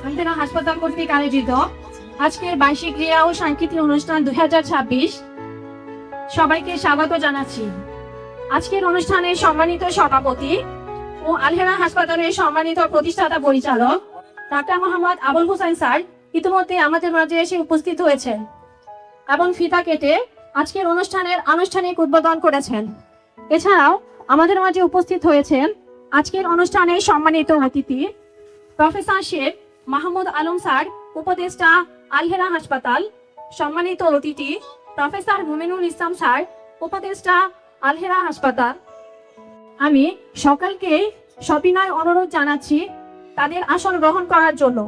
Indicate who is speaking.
Speaker 1: আলহেরা হাসপাতাল কর্তৃক আয়োজিত আজকের বার্ষিক ক্রীড়া ও সাংস্কৃতিক অনুষ্ঠান 2026 সবাইকে স্বাগত জানাচ্ছি। আজকের অনুষ্ঠানের সম্মানিত সভাপতি ও আলহেরা হাসপাতালের সম্মানিত প্রতিষ্ঠাতা পরিচালক ডাক্তার মোহাম্মদ আবুল হোসেন স্যার ইতিমধ্যে আমাদের মাঝে এসে উপস্থিত হয়েছেন এবং ফিতা কেটে আজকের অনুষ্ঠানের আনুষ্ঠানিক উদ্বোধন করেছেন। এছাড়াও আমাদের মাঝে উপস্থিত হয়েছেন আজকের অনুষ্ঠানের সম্মানিত অতিথি প্রফেসর শেখ মাহমুদ আলম স্যার, উপদেষ্টা আলহেরা হাসপাতাল। সম্মানিত অতিথি প্রফেসর মুমিনুল ইসলাম স্যার, উপদেষ্টা আলহেরা হাসপাতাল। আমি সকলকে সবিনয় অনুরোধ জানাচ্ছি তাদের আসন গ্রহণ করার জন্য।